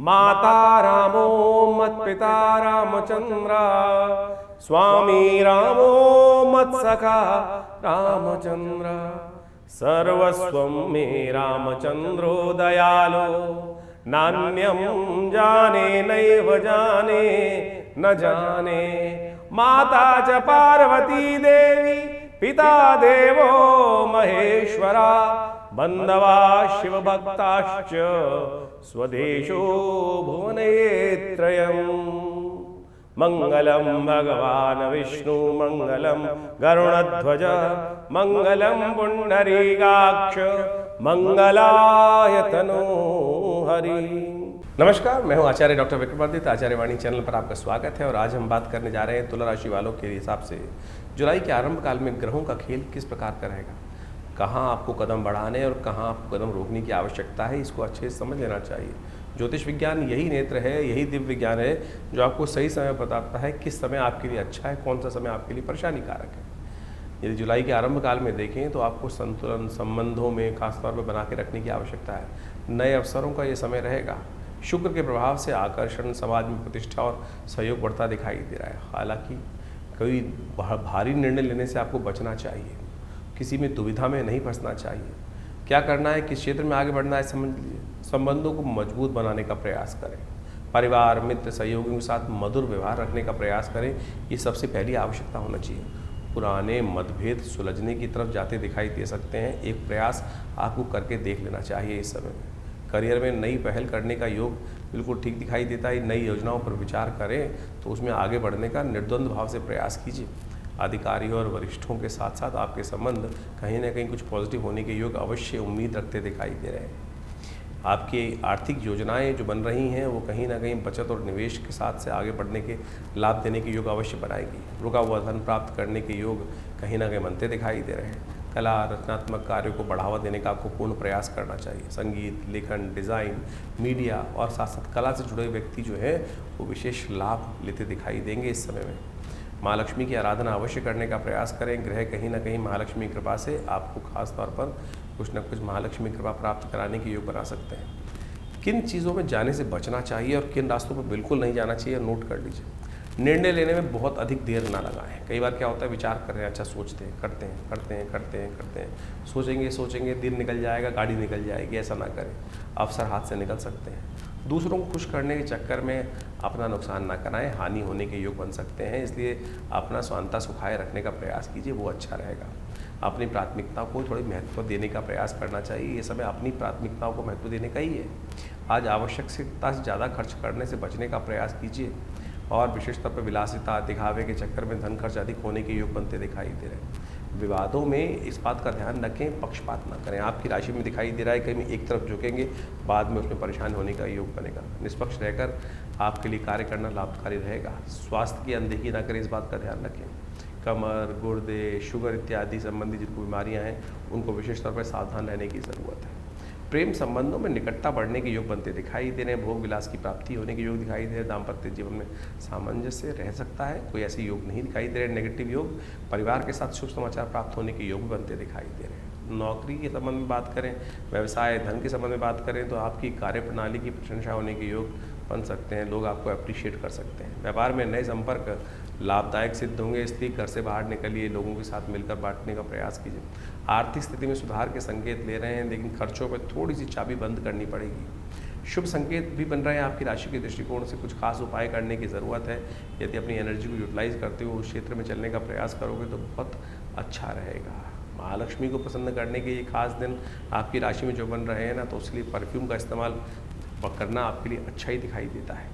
माता रामो मत्पिता रामचंद्र, स्वामी रामो मत्सखा रामचंद्र, सर्वस्वं मे रामचंद्रो दयालो, नान्यं जाने नैव जाने न जाने। माता च पार्वती देवी, पिता देवो महेश्वरा, बंधवा शिवभक्ताश्च, स्वदेशो भुवनत्रयम्। मंगलम भगवान विष्णु मंगलम गरुड़ध्वज, मंगलम पुंडरीकाक्ष, मंगलाय तनो हरि। नमस्कार, मैं हूं आचार्य डॉक्टर विक्रमादित्य। आचार्य वाणी चैनल पर आपका स्वागत है और आज हम बात करने जा रहे हैं तुला राशि वालों के हिसाब से जुलाई के आरंभ काल में ग्रहों का खेल किस प्रकार का रहेगा, कहाँ आपको कदम बढ़ाने और कहाँ आपको कदम रोकने की आवश्यकता है, इसको अच्छे से समझ लेना चाहिए। ज्योतिष विज्ञान यही नेत्र है, यही दिव्य विज्ञान है जो आपको सही समय बताता है किस समय आपके लिए अच्छा है, कौन सा समय आपके लिए परेशानी कारक है। यदि जुलाई के आरंभ काल में देखें तो आपको संतुलन संबंधों में खासतौर पर बना के रखने की आवश्यकता है। नए अवसरों का ये समय रहेगा। शुक्र के प्रभाव से आकर्षण, समाज में प्रतिष्ठा और सहयोग बढ़ता दिखाई दे रहा है। हालांकि कोई भारी निर्णय लेने से आपको बचना चाहिए, किसी में दुविधा में नहीं फंसना चाहिए। क्या करना है, किस क्षेत्र में आगे बढ़ना है समझ लीजिए। संबंधों को मजबूत बनाने का प्रयास करें, परिवार, मित्र, सहयोगियों के साथ मधुर व्यवहार रखने का प्रयास करें, ये सबसे पहली आवश्यकता होना चाहिए। पुराने मतभेद सुलझने की तरफ जाते दिखाई दे सकते हैं, एक प्रयास आपको करके देख लेना चाहिए। इस समय में करियर में नई पहल करने का योग बिल्कुल ठीक दिखाई देता है। नई योजनाओं पर विचार करें तो उसमें आगे बढ़ने का निर्द्वंद भाव से प्रयास कीजिए। अधिकारियों और वरिष्ठों के साथ साथ आपके संबंध कहीं ना कहीं कुछ पॉजिटिव होने के योग अवश्य उम्मीद रखते दिखाई दे रहे हैं। आपकी आर्थिक योजनाएं जो बन रही हैं वो कहीं ना कहीं बचत और निवेश के साथ से आगे बढ़ने के लाभ देने के योग अवश्य बनाएगी। रुका हुआ धन प्राप्त करने के योग कहीं ना कहीं बनते दिखाई दे रहे हैं। कला, रचनात्मक कार्यों को बढ़ावा देने का आपको पूर्ण प्रयास करना चाहिए। संगीत, लेखन, डिज़ाइन, मीडिया और साथ साथ कला से जुड़े व्यक्ति जो है वो विशेष लाभ लेते दिखाई देंगे इस समय में। महालक्ष्मी की आराधना अवश्य करने का प्रयास करें। ग्रह कहीं ना कहीं महालक्ष्मी की कृपा से आपको खास तौर पर कुछ न कुछ महालक्ष्मी कृपा प्राप्त कराने के योग बना सकते हैं। किन चीज़ों में जाने से बचना चाहिए और किन रास्तों पर बिल्कुल नहीं जाना चाहिए, नोट कर लीजिए। निर्णय लेने में बहुत अधिक देर ना लगाएं। कई बार क्या होता है, विचार कर रहे हैं, अच्छा सोचते हैं, करते हैं, सोचेंगे, दिन निकल जाएगा, गाड़ी निकल जाएगी। ऐसा ना करें, अवसर हाथ से निकल सकते हैं। दूसरों को खुश करने के चक्कर में अपना नुकसान ना कराएं, हानि होने के योग बन सकते हैं। इसलिए अपना स्वांता सुखाए रखने का प्रयास कीजिए, वो अच्छा रहेगा। अपनी प्राथमिकताओं को थोड़ी महत्व देने का प्रयास करना चाहिए। ये समय अपनी प्राथमिकताओं को महत्व देने का ही है। आज आवश्यकता से ज़्यादा खर्च करने से बचने का प्रयास कीजिए और विशेष तौर पर विलासिता, दिखावे के चक्कर में धन खर्च अधिक होने के योग बनते दिखाई दे रहे हैं। विवादों में इस बात का ध्यान रखें, पक्षपात ना करें। आपकी राशि में दिखाई दे रहा है कहीं एक तरफ झुकेंगे, बाद में उसमें परेशान होने का योग बनेगा। निष्पक्ष रहकर आपके लिए कार्य करना लाभकारी रहेगा। स्वास्थ्य की अनदेखी ना करें, इस बात का ध्यान रखें। कमर, गुर्दे, शुगर इत्यादि संबंधी जिनको बीमारियां हैं उनको विशेष तौर पर सावधान रहने की ज़रूरत है। प्रेम संबंधों में निकटता बढ़ने के योग बनते दिखाई दे रहे हैं। भोग विलास की प्राप्ति होने के योग दिखाई दे रहे हैं। दाम्पत्य जीवन में सामंजस्य रह सकता है, कोई ऐसे योग नहीं दिखाई दे रहे। नेगेटिव योग, परिवार के साथ शुभ समाचार प्राप्त होने के योग बनते दिखाई दे रहे हैं। नौकरी के संबंध में बात करें, व्यवसाय, धन के संबंध में बात करें तो आपकी कार्यप्रणाली की प्रशंसा होने के योग बन सकते हैं। लोग आपको अप्रिशिएट कर सकते हैं। व्यापार में नए संपर्क लाभदायक सिद्ध होंगे, इसलिए घर से बाहर निकलिए, लोगों के साथ मिलकर बांटने का प्रयास कीजिए। आर्थिक स्थिति में सुधार के संकेत ले रहे हैं, लेकिन खर्चों पर थोड़ी सी चाबी बंद करनी पड़ेगी। शुभ संकेत भी बन रहे हैं। आपकी राशि के दृष्टिकोण से कुछ खास उपाय करने की ज़रूरत है। यदि अपनी एनर्जी को यूटिलाइज करते हुए उस क्षेत्र में चलने का प्रयास करोगे तो बहुत अच्छा रहेगा। महालक्ष्मी को प्रसन्न करने के ये खास दिन आपकी राशि में जो बन रहे हैं ना, तो उसके लिए परफ्यूम का इस्तेमाल करना आपके लिए अच्छा ही दिखाई देता है।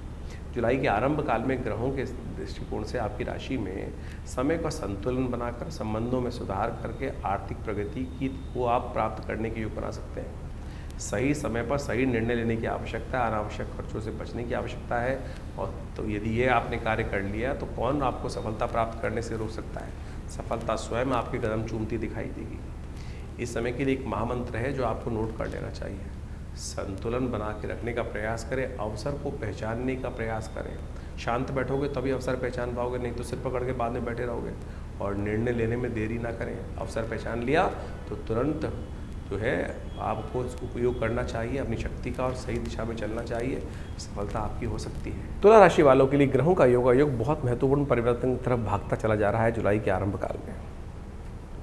जुलाई के आरंभ काल में ग्रहों के दृष्टिकोण से आपकी राशि में समय का संतुलन बनाकर संबंधों में सुधार करके आर्थिक प्रगति की को आप प्राप्त करने के योग बना सकते हैं। सही समय पर सही निर्णय लेने की आवश्यकता है, अनावश्यक खर्चों से बचने की आवश्यकता है। और तो यदि ये आपने कार्य कर लिया तो कौन आपको सफलता प्राप्त करने से रोक सकता है। सफलता स्वयं आपके कदम चूमती दिखाई देगी। इस समय के लिए एक महामंत्र है जो आपको नोट कर लेना चाहिए। संतुलन बना के रखने का प्रयास करें, अवसर को पहचानने का प्रयास करें। शांत बैठोगे तभी अवसर पहचान पाओगे, नहीं तो सिर पकड़ के बाद में बैठे रहोगे। और निर्णय लेने में देरी ना करें। अवसर पहचान लिया तो तुरंत जो है आपको इसका उपयोग करना चाहिए अपनी शक्ति का और सही दिशा में चलना चाहिए, सफलता आपकी हो सकती है। तुला राशि वालों के लिए ग्रहों का योग बहुत महत्वपूर्ण परिवर्तन की तरफ भागता चला जा रहा है जुलाई के आरंभ काल में।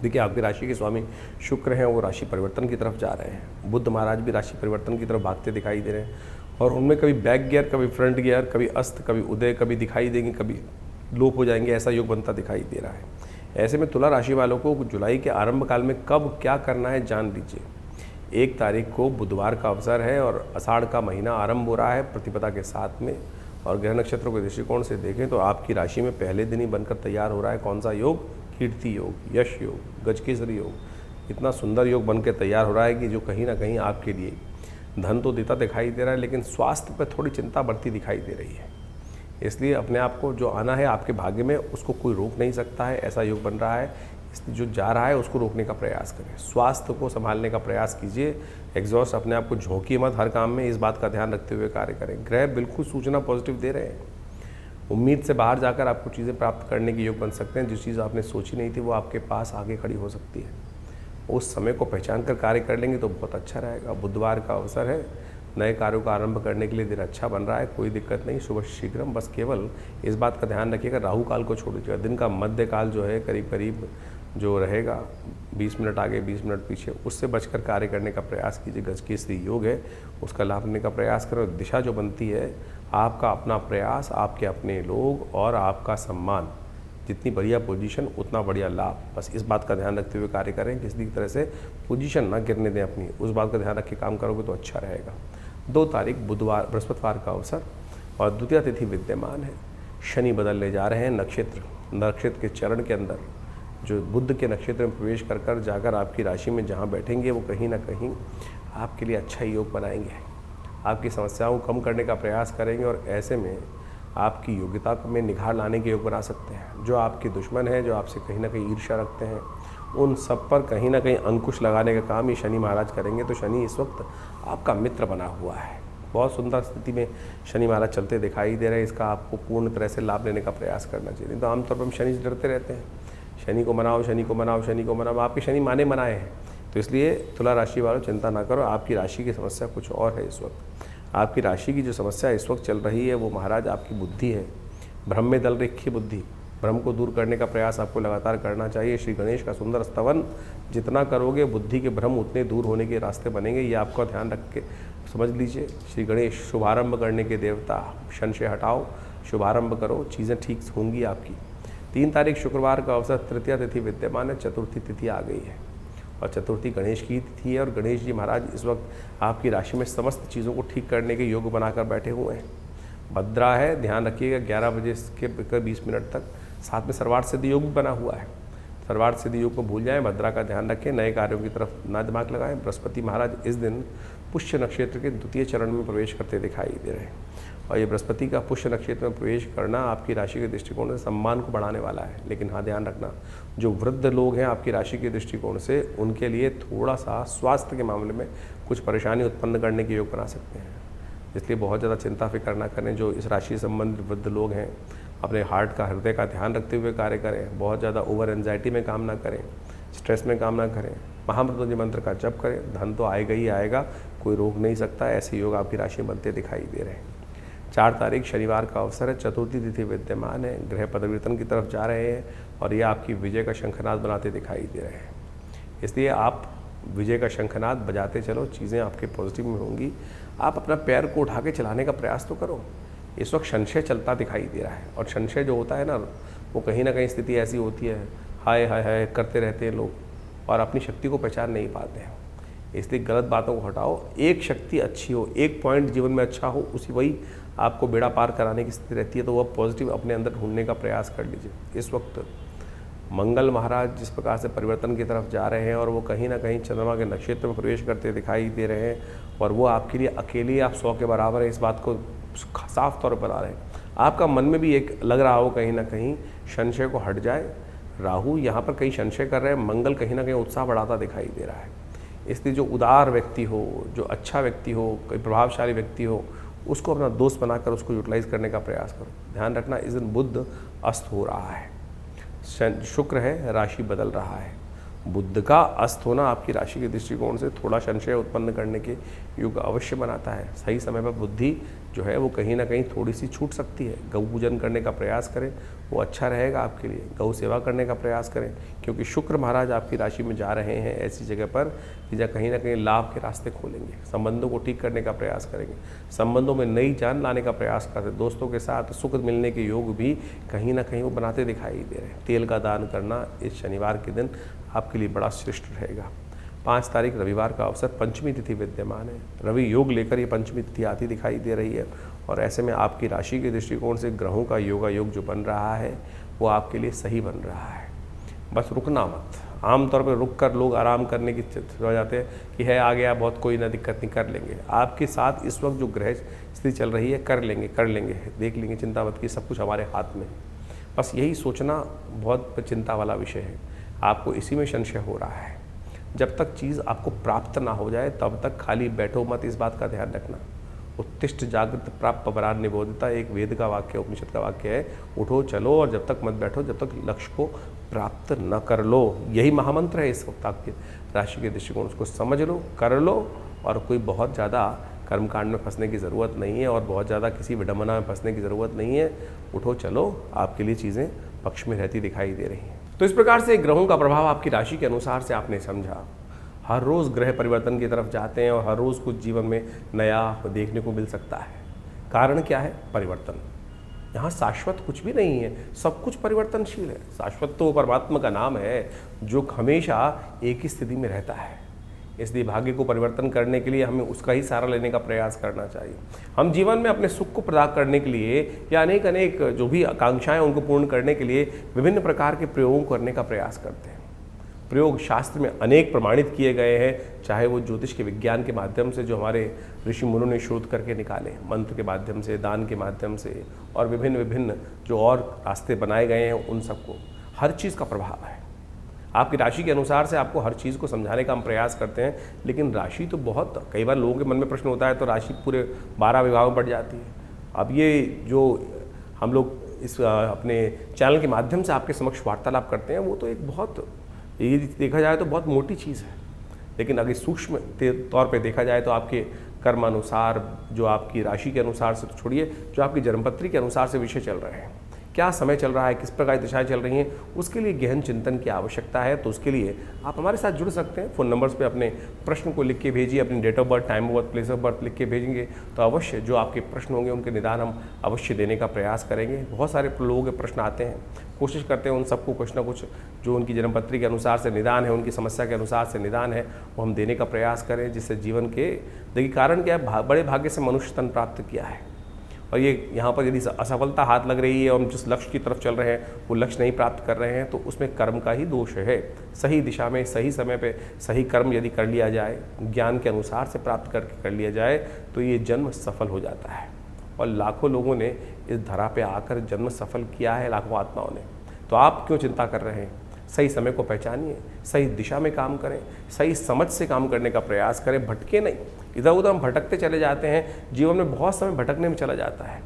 देखिए, आपकी राशि के स्वामी शुक्र हैं, वो राशि परिवर्तन की तरफ जा रहे हैं। बुध महाराज भी राशि परिवर्तन की तरफ भागते दिखाई दे रहे हैं और उनमें कभी बैक गियर, कभी फ्रंट गियर, कभी अस्त, कभी उदय, कभी दिखाई देंगे, कभी लोप हो जाएंगे, ऐसा योग बनता दिखाई दे रहा है। ऐसे में तुला राशि वालों को जुलाई के आरंभ काल में कब क्या करना है जान लीजिए। 1 तारीख को बुधवार का अवसर है और आषाढ़ का महीना आरंभ हो रहा है प्रतिपदा के साथ में, और ग्रह नक्षत्रों के दृष्टिकोण से देखें तो आपकी राशि में पहले दिन ही बनकर तैयार हो रहा है कौन सा योग? कीर्ति योग, यश योग, गजकेसरी योग। इतना सुंदर योग बन के तैयार हो रहा है कि जो कहीं ना कहीं आपके लिए धन तो देता दिखाई दे रहा है, लेकिन स्वास्थ्य पर थोड़ी चिंता बढ़ती दिखाई दे रही है। इसलिए अपने आप को जो आना है आपके भाग्य में उसको कोई रोक नहीं सकता है, ऐसा योग बन रहा है। इसलिए जो जा रहा है उसको रोकने का प्रयास करें, स्वास्थ्य को संभालने का प्रयास कीजिए। एग्जॉस्ट अपने आप को झोंकिए मत हर काम में, इस बात का ध्यान रखते हुए कार्य करें। ग्रह बिल्कुल सूचना पॉजिटिव दे रहे हैं। उम्मीद से बाहर जाकर आपको चीज़ें प्राप्त करने के योग बन सकते हैं। जिस चीज़ आपने सोची नहीं थी वो आपके पास आगे खड़ी हो सकती है। उस समय को पहचान कर कार्य कर लेंगे तो बहुत अच्छा रहेगा। बुधवार का अवसर है, नए कार्यों का आरंभ करने के लिए दिन अच्छा बन रहा है, कोई दिक्कत नहीं। सुबह शीघ्रम, बस केवल इस बात का ध्यान रखिएगा राहु काल को छोड़ दीजिएगा। दिन का मध्य काल जो है करीब करीब जो रहेगा 20 मिनट आगे 20 मिनट पीछे, उससे बचकर कार्य करने का प्रयास कीजिए। गजकेसरी योग है, उसका लाभ लेने का प्रयास करो। दिशा जो बनती है, आपका अपना प्रयास, आपके अपने लोग और आपका सम्मान, जितनी बढ़िया पोजीशन उतना बढ़िया लाभ। बस इस बात का ध्यान रखते हुए कार्य करें, किसी तरह से पोजीशन ना गिरने दें अपनी, उस बात का ध्यान रख के काम करोगे तो अच्छा रहेगा। 2 तारीख बुधवार बृहस्पतिवार का अवसर और द्वितीय तिथि विद्यमान है। शनि बदलने जा रहे हैं नक्षत्र के चरण के अंदर, जो बुध के नक्षत्र में प्रवेश कर जाकर आपकी राशि में जहाँ बैठेंगे वो कहीं ना कहीं आपके लिए अच्छा योग बनाएंगे, आपकी समस्याओं को कम करने का प्रयास करेंगे और ऐसे में आपकी योग्यता में निखार लाने के योग बना सकते हैं। जो आपके दुश्मन हैं, जो आपसे कहीं ना कहीं ईर्ष्या रखते हैं, उन सब पर कहीं ना कहीं अंकुश लगाने का काम ये शनि महाराज करेंगे। तो शनि इस वक्त आपका मित्र बना हुआ है, बहुत सुंदर स्थिति में शनि महाराज चलते दिखाई दे रहे हैं। इसका आपको पूर्ण तरह से लाभ लेने का प्रयास करना चाहिए। नहीं तो आमतौर पर हम शनि से डरते रहते हैं, शनि को मनाओ, शनि को मनाओ, शनि को मनाओ। आपके शनि माने मनाए हैं। तो इसलिए तुला राशि वालों चिंता ना करो, आपकी राशि की समस्या कुछ और है। इस वक्त आपकी राशि की जो समस्या इस वक्त चल रही है वो महाराज आपकी बुद्धि है। भ्रम में दल रखी बुद्धि, भ्रम को दूर करने का प्रयास आपको लगातार करना चाहिए। श्री गणेश का सुंदर स्तवन जितना करोगे बुद्धि के भ्रम उतने दूर होने के रास्ते बनेंगे, ये आपका ध्यान रख के समझ लीजिए। श्री गणेश शुभारंभ करने के देवता, संशय हटाओ, शुभारंभ करो, चीज़ें ठीक होंगी आपकी। 3 तारीख शुक्रवार का अवसर, तृतीय तिथि विद्यमान है, चतुर्थी तिथि आ गई है और चतुर्थी गणेश की तिथि है और गणेश जी महाराज इस वक्त आपकी राशि में समस्त चीज़ों को ठीक करने के योग बनाकर बैठे हुए हैं। भद्रा है, ध्यान रखिएगा 11 बजे के 20 मिनट तक। साथ में सर्वार्थ सिद्धि योग भी बना हुआ है, सर्वार्थ सिद्धि योग को भूल जाएं, भद्रा का ध्यान रखें, नए कार्यों की तरफ ना दिमाग लगाएं। बृहस्पति महाराज इस दिन पुष्य नक्षत्र के द्वितीय चरण में प्रवेश करते दिखाई दे रहे हैं और ये बृहस्पति का पुष्य नक्षत्र में प्रवेश करना आपकी राशि के दृष्टिकोण से सम्मान को बढ़ाने वाला है। लेकिन हाँ, ध्यान रखना, जो वृद्ध लोग हैं आपकी राशि के दृष्टिकोण से, उनके लिए थोड़ा सा स्वास्थ्य के मामले में कुछ परेशानी उत्पन्न करने के योग बना सकते हैं। इसलिए बहुत ज़्यादा चिंता फिक्र ना करें। जो इस राशि से संबंधित वृद्ध लोग हैं, अपने हार्ट का, हृदय का ध्यान रखते हुए कार्य करें। बहुत ज़्यादा ओवर एंजाइटी में काम ना करें, स्ट्रेस में काम ना करें। महामृत्युंजय मंत्र का जप करें, धन तो आएगा ही आएगा, कोई रोक नहीं सकता। ऐसे योग आपकी राशि में बनते दिखाई दे रहे हैं। 4 तारीख शनिवार का अवसर है, चतुर्थी तिथि विद्यमान है, ग्रह परिवर्तन की तरफ जा रहे हैं और ये आपकी विजय का शंखनाद बनाते दिखाई दे रहे हैं। इसलिए आप विजय का शंखनाद बजाते चलो, चीज़ें आपके पॉजिटिव में होंगी। आप अपना पैर को उठा के चलाने का प्रयास तो करो। इस वक्त संशय चलता दिखाई दे रहा है और संशय जो होता है ना, वो कहीं ना कहीं स्थिति ऐसी होती है, हाय हाय हाय करते रहते हैं लोग और अपनी शक्ति को पहचान नहीं पाते हैं। इसलिए गलत बातों को हटाओ। एक शक्ति अच्छी हो, एक पॉइंट जीवन में अच्छा हो, उसी वही आपको बेड़ा पार कराने की स्थिति रहती है। तो वह पॉजिटिव अपने अंदर ढूंढने का प्रयास कर लीजिए। इस वक्त मंगल महाराज जिस प्रकार से परिवर्तन की तरफ जा रहे हैं और वो कहीं ना कहीं चंद्रमा के नक्षत्र में प्रवेश करते दिखाई दे रहे हैं और वो आपके लिए अकेले आप 100 के बराबर है, इस बात को साफ तौर पर बता रहे हैं। आपका मन में भी एक लग रहा हो कहीं ना कहीं संशय को हट जाए। राहु यहाँ पर कहीं संशय कर रहे हैं, मंगल कहीं ना कहीं उत्साह बढ़ाता दिखाई दे रहा है। इसलिए जो उदार व्यक्ति हो, जो अच्छा व्यक्ति हो, कोई प्रभावशाली व्यक्ति हो, उसको अपना दोस्त बनाकर उसको यूटिलाइज करने का प्रयास करो। ध्यान रखना, इस दिन बुध अस्त हो रहा है, शुक्र है, राशि बदल रहा है, बुध का अस्त होना आपकी राशि के दृष्टिकोण से थोड़ा संशय उत्पन्न करने के युग अवश्य बनाता है। सही समय पर बुद्धि जो है वो कहीं ना कहीं थोड़ी सी छूट सकती है। गौ पूजन करने का प्रयास करें, वो अच्छा रहेगा आपके लिए। गौ सेवा करने का प्रयास करें, क्योंकि शुक्र महाराज आपकी राशि में जा रहे हैं ऐसी जगह पर कि जहाँ कहीं ना कहीं लाभ के रास्ते खोलेंगे। संबंधों को ठीक करने का प्रयास करेंगे, संबंधों में नई जान लाने का प्रयास करें। दोस्तों के साथ सुख मिलने के योग भी कहीं ना कहीं वो बनाते दिखाई दे रहे हैं। तेल का दान करना इस शनिवार के दिन आपके लिए बड़ा श्रेष्ठ रहेगा। 5 तारीख रविवार का अवसर, पंचमी तिथि विद्यमान है। रवि योग लेकर ये पंचमी तिथि आती दिखाई दे रही है, और ऐसे में आपकी राशि के दृष्टिकोण से ग्रहों का योगा योग जो बन रहा है वो आपके लिए सही बन रहा है। बस रुकना मत। आमतौर पर रुक कर लोग आराम करने की हो जाते हैं कि है आ गया बहुत, कोई ना दिक्कत नहीं, कर लेंगे। आपके साथ इस वक्त जो ग्रह स्थिति चल रही है, कर लेंगे देख लेंगे, चिंता मत की, सब कुछ हमारे हाथ में। बस यही सोचना बहुत चिंता वाला विषय है। आपको इसी में संशय हो रहा है। जब तक चीज़ आपको प्राप्त ना हो जाए तब तक खाली बैठो मत, इस बात का ध्यान रखना। उत्तिष्ठ जागृत प्राप्त परार निबोधिता एक वेद का वाक्य, उपनिषद का वाक्य है। उठो चलो और जब तक मत बैठो जब तक लक्ष्य को प्राप्त न कर लो। यही महामंत्र है इस वक्त आपके राशि के दृष्टिकोण। उसको समझ लो, कर लो, और कोई बहुत ज़्यादा कर्मकांड में फंसने की ज़रूरत नहीं है, और बहुत ज़्यादा किसी विडंबना में फंसने की ज़रूरत नहीं है। उठो चलो, आपके लिए चीज़ें पक्ष में रहती दिखाई दे रही हैं। तो इस प्रकार से ग्रहों का प्रभाव आपकी राशि के अनुसार से आपने समझा। हर रोज़ ग्रह परिवर्तन की तरफ जाते हैं और हर रोज़ कुछ जीवन में नया देखने को मिल सकता है। कारण क्या है? परिवर्तन। यहाँ शाश्वत कुछ भी नहीं है, सब कुछ परिवर्तनशील है। शाश्वत तो परमात्मा का नाम है जो हमेशा एक ही स्थिति में रहता है। इसलिए भाग्य को परिवर्तन करने के लिए हमें उसका ही सहारा लेने का प्रयास करना चाहिए। हम जीवन में अपने सुख को प्रदान करने के लिए या अनेक जो भी आकांक्षाएं उनको पूर्ण करने के लिए विभिन्न प्रकार के प्रयोगों करने का प्रयास करते हैं। प्रयोग शास्त्र में अनेक प्रमाणित किए गए हैं, चाहे वो ज्योतिष के विज्ञान के माध्यम से जो हमारे ऋषि मुनों ने शोध करके निकाले, मंत्र के माध्यम से, दान के माध्यम से, और विभिन्न जो और रास्ते बनाए गए हैं, उन सबको हर चीज़ का प्रभाव है। आपकी राशि के अनुसार से आपको हर चीज़ को समझाने का हम प्रयास करते हैं, लेकिन राशि तो बहुत, कई बार लोगों के मन में प्रश्न होता है तो राशि पूरे 12 विभागों में बढ़ जाती है। अब ये जो हम लोग इस अपने चैनल के माध्यम से आपके समक्ष वार्तालाप करते हैं वो तो एक बहुत, ये देखा जाए तो बहुत मोटी चीज़ है, लेकिन अगर सूक्ष्म तौर पे देखा जाए तो आपके कर्मानुसार, जो आपकी राशि के अनुसार से तो छोड़िए, जो आपकी जन्मपत्री के अनुसार से विषय चल रहे हैं, क्या समय चल रहा है, किस प्रकार की दिशाएं चल रही हैं, उसके लिए गहन चिंतन की आवश्यकता है। तो उसके लिए आप हमारे साथ जुड़ सकते हैं। फ़ोन नंबर्स पे अपने प्रश्न को लिख के भेजिए, अपनी date of birth, time of birth, place of birth लिख के भेजेंगे तो अवश्य जो आपके प्रश्न होंगे उनके निदान हम अवश्य देने का प्रयास करेंगे। बहुत सारे लोगों के प्रश्न आते हैं, कोशिश करते हैं उन सबको कुछ ना कुछ जो उनकी जन्मपत्री के अनुसार से निदान है, उनकी समस्या के अनुसार से निदान है, वो हम देने का प्रयास करें, जिससे जीवन के, देखिए कारण क्या है, बड़े भाग्य से मनुष्य तन प्राप्त किया है, और ये यहाँ पर यदि असफलता हाथ लग रही है और हम जिस लक्ष्य की तरफ चल रहे हैं वो लक्ष्य नहीं प्राप्त कर रहे हैं तो उसमें कर्म का ही दोष है। सही दिशा में, सही समय पे सही कर्म यदि कर लिया जाए, ज्ञान के अनुसार से प्राप्त करके कर लिया जाए तो ये जन्म सफल हो जाता है। और लाखों लोगों ने इस धरा पे आकर जन्म सफल किया है, लाखों आत्माओं ने। तो आप क्यों चिंता कर रहे हैं? सही समय को पहचानिए, सही दिशा में काम करें, सही समझ से काम करने का प्रयास करें, भटके नहीं। इधर उधर हम भटकते चले जाते हैं, जीवन में बहुत समय भटकने में चला जाता है।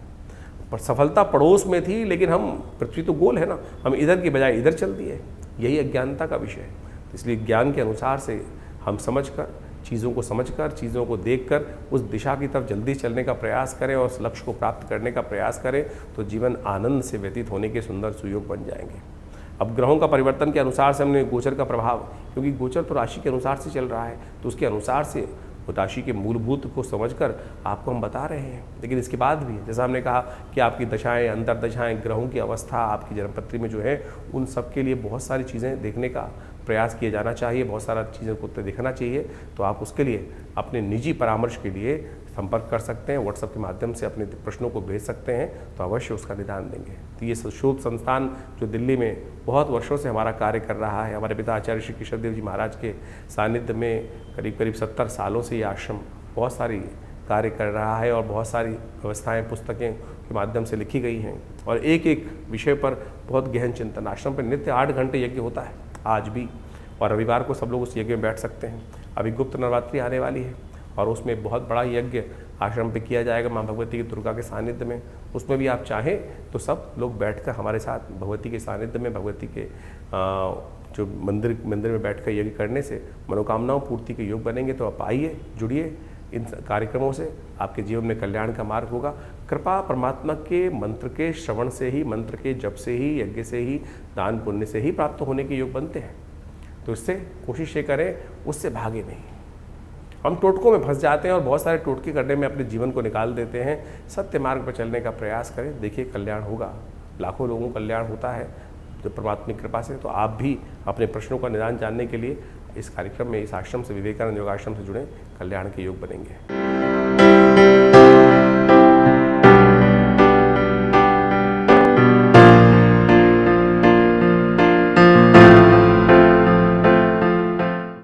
पर सफलता पड़ोस में थी, लेकिन हम, पृथ्वी तो गोल है ना, हम इधर की बजाय इधर चल दिए। यही अज्ञानता का विषय है। इसलिए ज्ञान के अनुसार से हम समझकर, चीज़ों को समझकर, चीज़ों को देखकर उस दिशा की तरफ जल्दी चलने का प्रयास करें और उस लक्ष्य को प्राप्त करने का प्रयास करें तो जीवन आनंद से व्यतीत होने के सुंदर सुयोग बन जाएंगे। अब ग्रहों का परिवर्तन के अनुसार से हमने गोचर का प्रभाव, क्योंकि गोचर तो राशि के अनुसार से चल रहा है, तो उसके अनुसार से राशि के मूलभूत को समझकर आपको हम बता रहे हैं। लेकिन इसके बाद भी जैसा हमने कहा कि आपकी दशाएं, अंतर्दशाएं, ग्रहों की अवस्था आपकी जन्मपत्री में जो है, उन सब के लिए बहुत सारी चीज़ें देखने का प्रयास किया जाना चाहिए, बहुत सारा चीज़ों को देखना चाहिए। तो आप उसके लिए अपने निजी परामर्श के लिए संपर्क कर सकते हैं, व्हाट्सएप के माध्यम से अपने प्रश्नों को भेज सकते हैं, तो अवश्य उसका निदान देंगे। तो ये शोध संस्थान जो दिल्ली में बहुत वर्षों से हमारा कार्य कर रहा है, हमारे पिता आचार्य श्री किशोर देव जी महाराज के सानिध्य में करीब 70 सालों से ये आश्रम बहुत सारी कार्य कर रहा है और बहुत सारी व्यवस्थाएं पुस्तकें के माध्यम से लिखी गई हैं और एक एक विषय पर बहुत गहन चिंतन। आश्रम पर नित्य 8 घंटे यज्ञ होता है आज भी, और रविवार को सब लोग उस यज्ञ में बैठ सकते हैं। अभी गुप्त नवरात्रि आने वाली है और उसमें बहुत बड़ा यज्ञ आश्रम पे किया जाएगा माँ भगवती की, दुर्गा के सानिध्य में। उसमें भी आप चाहें तो सब लोग बैठकर हमारे साथ भगवती के सानिध्य में, भगवती के जो मंदिर में बैठकर यज्ञ करने से मनोकामनाओं पूर्ति के योग बनेंगे। तो आप आइए, जुड़िए इन कार्यक्रमों से, आपके जीवन में कल्याण का मार्ग होगा। कृपा परमात्मा के मंत्र के श्रवण से ही, मंत्र के जप से ही, यज्ञ से ही, दान पुण्य से ही प्राप्त होने के योग बनते हैं। तो इससे कोशिश ये करें, उससे भागे नहीं। हम टोटकों में फंस जाते हैं और बहुत सारे टोटके करने में अपने जीवन को निकाल देते हैं। सत्य मार्ग पर चलने का प्रयास करें, देखिए कल्याण होगा। लाखों लोगों को कल्याण होता है जो परमात्मा की कृपा से। तो आप भी अपने प्रश्नों का निदान जानने के लिए इस कार्यक्रम में, इस आश्रम से, विवेकानंद योगाश्रम से जुड़ें, कल्याण के योग बनेंगे।